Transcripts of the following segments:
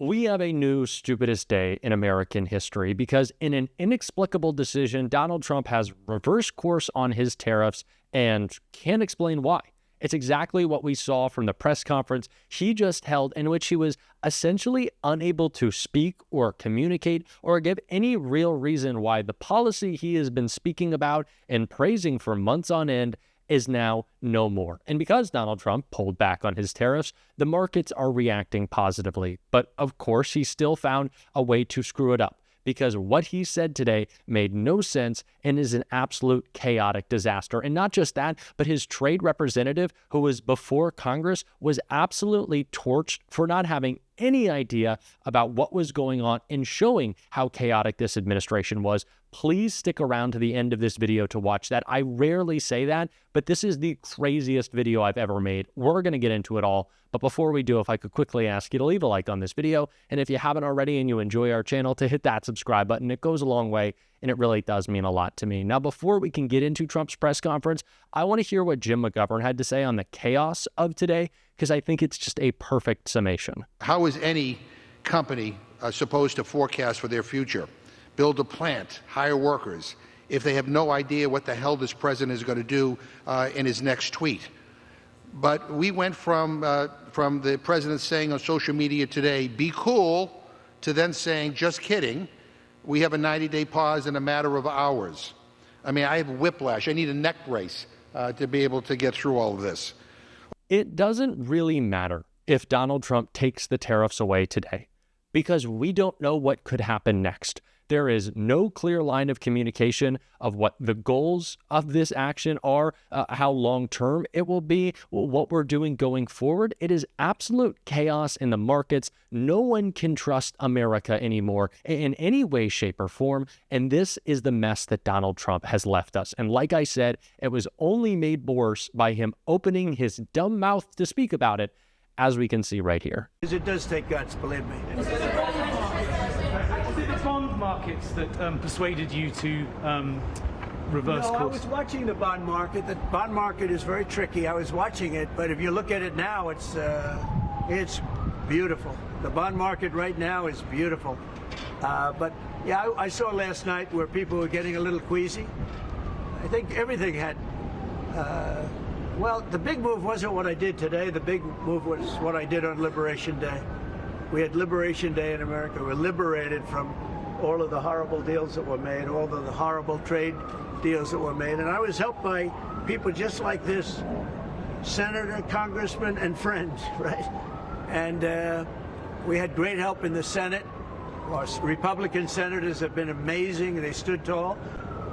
We have a new stupidest day in American history because in an inexplicable decision, Donald Trump has reversed course on his tariffs and can't explain why. It's exactly what we saw from the press conference he just held, in which he was essentially unable to speak or communicate or give any real reason why the policy he has been speaking about and praising for months on end is now no more. And because Donald Trump pulled back on his tariffs, the markets are reacting positively. But of course, he still found a way to screw it up, because what he said today made no sense and is an absolute chaotic disaster. And not just that, but his trade representative, who was before Congress, was absolutely torched for not having any idea about what was going on and showing how chaotic this administration was. Please stick around to the end of this video to watch that. I rarely say that, but this is the craziest video I've ever made. We're going to get into it all. But before we do, if I could quickly ask you to leave a like on this video, and if you haven't already and you enjoy our channel, to hit that subscribe button. It goes a long way, and it really does mean a lot to me. Now, before we can get into Trump's press conference, I want to hear what Jim McGovern had to say on the chaos of today, because I think it's just a perfect summation. How is any company supposed to forecast for their future, build a plant, hire workers, if they have no idea what the hell this president is going to do in his next tweet? But we went from the president saying on social media today, "Be cool," to then saying, "Just kidding. We have a 90-day pause in a matter of hours." I mean, I have whiplash. I need a neck brace to be able to get through all of this. It doesn't really matter if Donald Trump takes the tariffs away today, because we don't know what could happen next. There is no clear line of communication of what the goals of this action are, how long-term it will be, what we're doing going forward. It is absolute chaos in the markets. No one can trust America anymore in any way, shape, or form. And this is the mess that Donald Trump has left us. And like I said, it was only made worse by him opening his dumb mouth to speak about it, as we can see right here. It does take guts, believe me. Was it the bond markets that persuaded you to reverse course? I was watching the bond market. The bond market is very tricky. I was watching it, but if you look at it now, it's beautiful. The bond market right now is beautiful. But yeah, I saw last night where people were getting a little queasy. I think everything had. Well, the big move wasn't what I did today. The big move was what I did on Liberation Day. We had Liberation Day in America. We were liberated from all of the horrible deals that were made, all of the horrible trade deals that were made. And I was helped by people just like this, senator, congressman, and friends, right? And we had great help in the Senate. Our Republican senators have been amazing. They stood tall.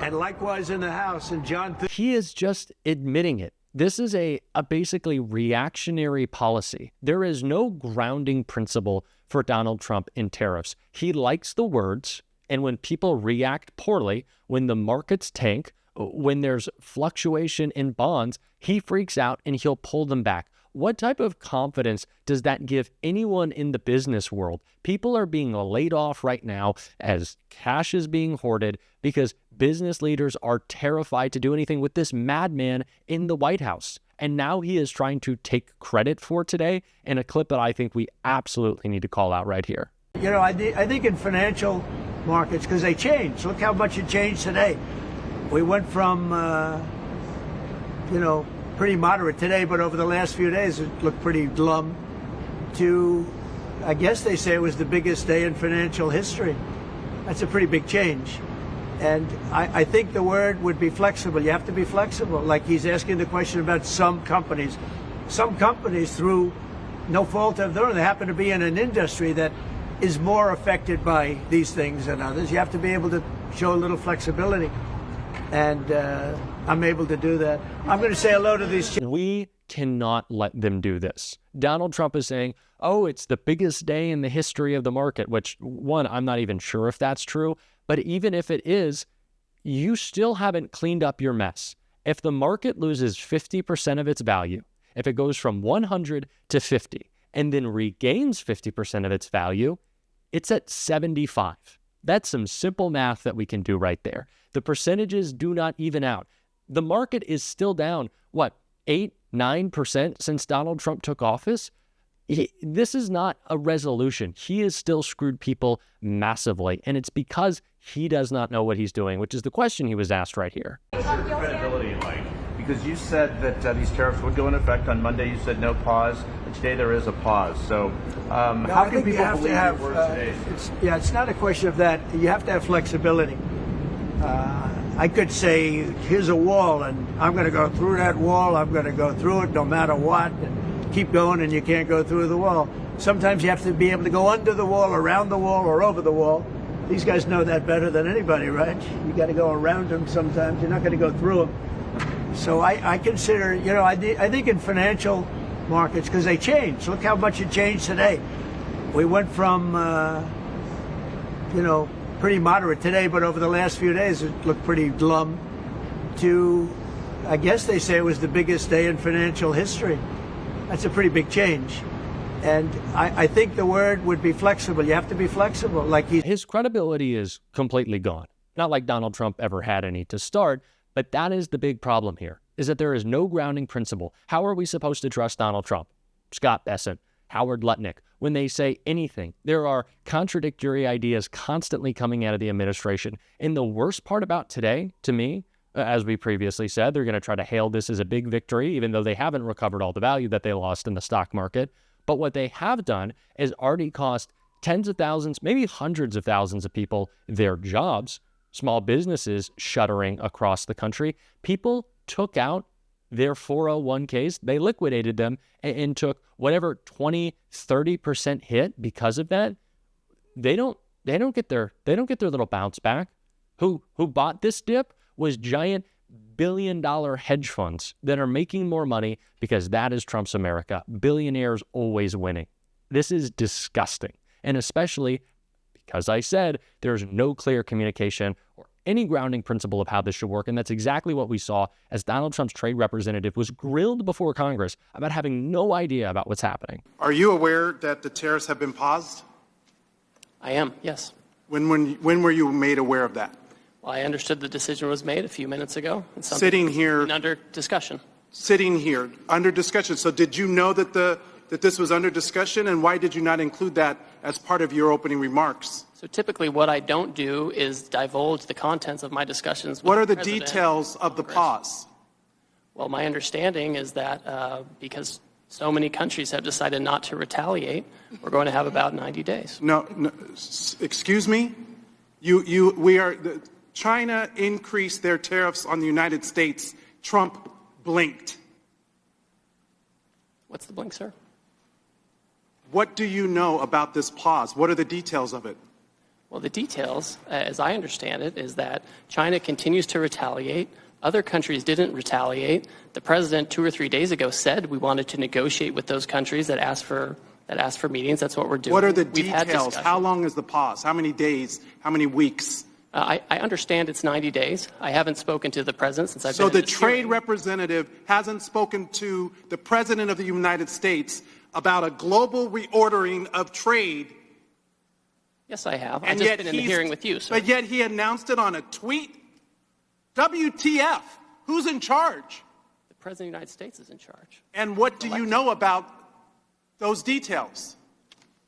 And likewise in the House. And He is just admitting it. This is a basically reactionary policy. There is no grounding principle for Donald Trump in tariffs. He likes the words, and when people react poorly, when the markets tank, when there's fluctuation in bonds, he freaks out and he'll pull them back. What type of confidence does that give anyone in the business world? People are being laid off right now as cash is being hoarded because business leaders are terrified to do anything with this madman in the White House. And now he is trying to take credit for today in a clip that I think we absolutely need to call out right here. You know, I think in financial markets, because they changed. Look how much it changed today. We went from, pretty moderate today, but over the last few days it looked pretty glum, to, I guess they say it was the biggest day in financial history. That's a pretty big change. And I think the word would be flexible. You have to be flexible. Like he's asking the question about some companies. Some companies, through no fault of their own, they happen to be in an industry that is more affected by these things than others. You have to be able to show a little flexibility. And I'm able to do that. I'm going to say hello to these. We cannot let them do this. Donald Trump is saying, oh, it's the biggest day in the history of the market, which, one, I'm not even sure if that's true. But even if it is, you still haven't cleaned up your mess. If the market loses 50% of its value, if it goes from 100 to 50 and then regains 50% of its value, it's at 75. That's some simple math that we can do right there. The percentages do not even out. The market is still down, what, 8, 9% since Donald Trump took office? This is not a resolution. He has still screwed people massively, and it's because he does not know what he's doing, which is the question he was asked right here. What's your credibility like? Because you said that these tariffs would go into effect on Monday. You said no pause. And today there is a pause. So how can people believe your words today? It's not a question of that. You have to have flexibility. I could say, here's a wall, and I'm going to go through that wall. I'm going to go through it no matter what. And keep going, and you can't go through the wall. Sometimes you have to be able to go under the wall, around the wall, or over the wall. These guys know that better than anybody, right? You got to go around them sometimes. You're not going to go through them. So I consider, I think in financial markets, because they change. Look how much it changed today. We went from, pretty moderate today, but over the last few days it looked pretty glum, to, I guess they say it was the biggest day in financial history. That's a pretty big change. And I think the word would be flexible. You have to be flexible. His credibility is completely gone. Not like Donald Trump ever had any to start, but that is the big problem here, is that there is no grounding principle. How are we supposed to trust Donald Trump, Scott Bessent, Howard Lutnick, when they say anything? There are contradictory ideas constantly coming out of the administration. And the worst part about today, to me, as we previously said, they're going to try to hail this as a big victory, even though they haven't recovered all the value that they lost in the stock market. But what they have done is already cost tens of thousands, maybe hundreds of thousands of people their jobs, small businesses shuttering across the country. People took out their 401ks, they liquidated them and took whatever 20, 30% hit because of that. They don't get their little bounce back. Who bought this dip was giant billion-dollar hedge funds that are making more money because that is Trump's America. Billionaires always winning. This is disgusting. And especially because I said there's no clear communication or any grounding principle of how this should work. And that's exactly what we saw as Donald Trump's trade representative was grilled before Congress about having no idea about what's happening. Are you aware that the tariffs have been paused? I am, yes. When were you made aware of that? Well, I understood the decision was made a few minutes ago. Sitting here. Under discussion. Sitting here, under discussion. So did you know that this was under discussion, and why did you not include that as part of your opening remarks? So typically what I don't do is divulge the contents of my discussions with What are the President details of the pause? Well, my understanding is that because so many countries have decided not to retaliate, we're going to have about 90 days. No, excuse me? China increased their tariffs on the United States. Trump blinked. What's the blink, sir? What do you know about this pause? What are the details of it? Well, the details, as I understand it, is that China continues to retaliate. Other countries didn't retaliate. The president 2 or 3 days ago said we wanted to negotiate with those countries that asked for meetings. That's what we're doing. What are the details? How long is the pause? How many days? How many weeks? I understand it's 90 days. I haven't spoken to the president since I've been So in the this trade hearing. representative hasn't spoken to the president of the United States about a global reordering of trade. Yes, I have. And I've just been in the hearing with you, sir. But yet he announced it on a tweet. WTF? Who's in charge? The president of the United States is in charge. And what do you know about those details?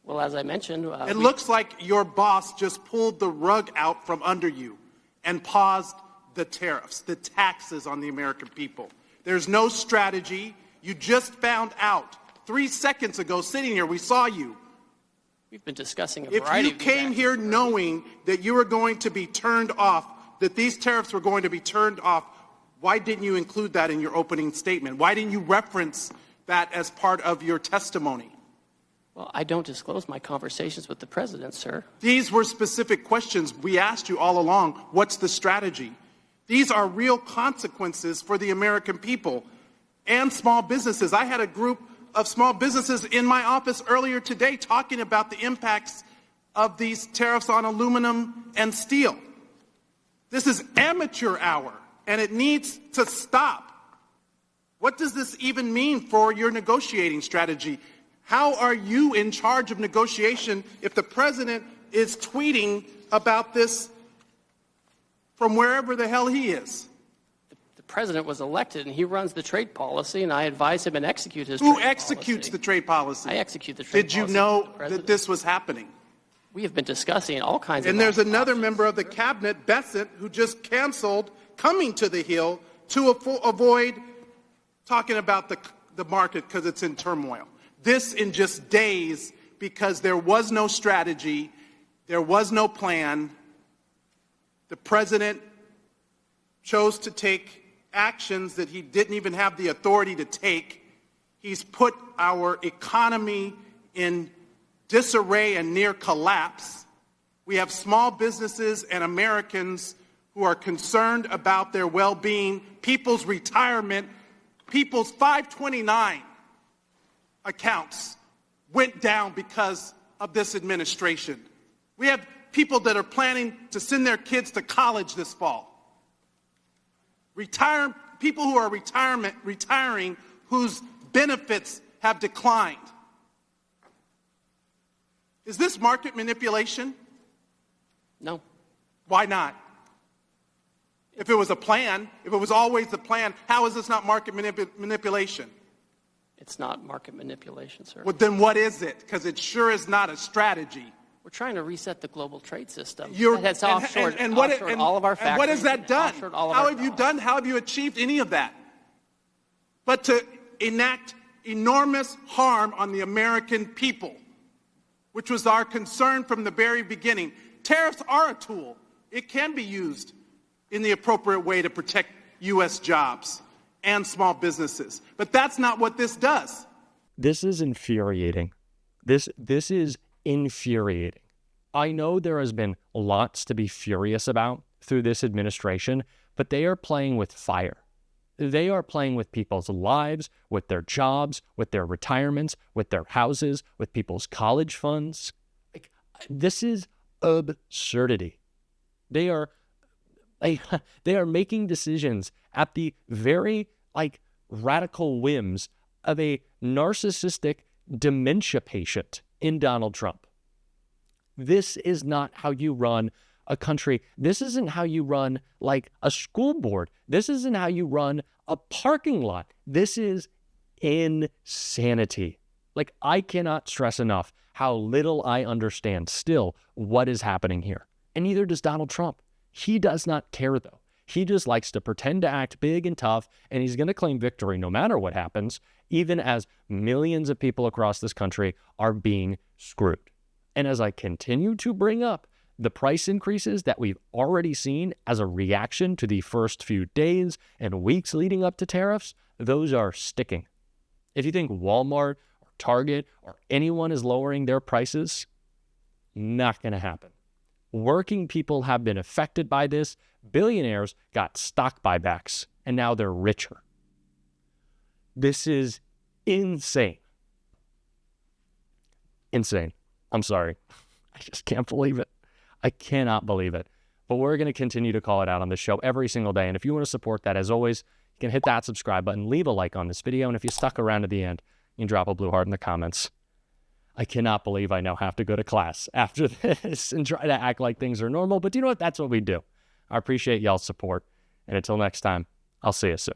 Well, as I mentioned, it looks like your boss just pulled the rug out from under you and paused the tariffs, the taxes on the American people. There's no strategy. You just found out 3 seconds ago, sitting here, we saw you. We've been discussing a If variety you of came here knowing that you were going to be turned off, that these tariffs were going to be turned off, why didn't you include that in your opening statement? Why didn't you reference that as part of your testimony? Well, I don't disclose my conversations with the president, sir. These were specific questions we asked you all along. What's the strategy? These are real consequences for the American people and small businesses. I had a group of small businesses in my office earlier today talking about the impacts of these tariffs on aluminum and steel. This is amateur hour, and it needs to stop. What does this even mean for your negotiating strategy? How are you in charge of negotiation if the president is tweeting about this from wherever the hell he is? president was elected, and he runs the trade policy, and I advise him and execute his Who trade executes policy. the trade policy? I execute the trade Did you policy. know for the that president. this was happening? We have been discussing all kinds of And there's another options. member of the cabinet, Bessent, who just canceled coming to the Hill to avoid talking about the market because it's in turmoil. This in just days, because there was no strategy, there was no plan. The president chose to take actions that he didn't even have the authority to take. He's put our economy in disarray and near collapse. We have small businesses and Americans who are concerned about their well-being, people's retirement, people's 529 accounts went down because of this administration. We have people that are planning to send their kids to college this fall. People who are retiring whose benefits have declined. Is this market manipulation? No. Why not? If it was a plan, if it was always the plan, how is this not market manipulation? It's not market manipulation, sir. Well, then what is it? Because it sure is not a strategy. We're trying to reset the global trade system. And That's offshored all of our factories. what has that done? How have you achieved any of that? But to enact enormous harm on the American people, which was our concern from the very beginning. Tariffs are a tool. It can be used in the appropriate way to protect U.S. jobs and small businesses. But that's not what this does. This is infuriating. This is infuriating. I know there has been lots to be furious about through this administration, but they are playing with fire. They are playing with people's lives, with their jobs, with their retirements, with their houses, with people's college funds. This is absurdity. They are making decisions at the very radical whims of a narcissistic dementia patient in Donald Trump. This is not how you run a country. This isn't how you run a school board. This isn't how you run a parking lot. This is insanity. I cannot stress enough how little I understand still what is happening here. And neither does Donald Trump. He does not care, though. He just likes to pretend to act big and tough, and he's going to claim victory no matter what happens, even as millions of people across this country are being screwed. And as I continue to bring up the price increases that we've already seen as a reaction to the first few days and weeks leading up to tariffs, those are sticking. If you think Walmart or Target or anyone is lowering their prices, not going to happen. Working people have been affected by this. Billionaires got stock buybacks, and now they're richer. This is insane. Insane. I'm sorry. I just can't believe it. I cannot believe it. But we're going to continue to call it out on this show every single day. And if you want to support that, as always, you can hit that subscribe button, leave a like on this video, and if you stuck around to the end, you can drop a blue heart in the comments. I cannot believe I now have to go to class after this and try to act like things are normal. But you know what? That's what we do. I appreciate y'all's support. And until next time, I'll see you soon.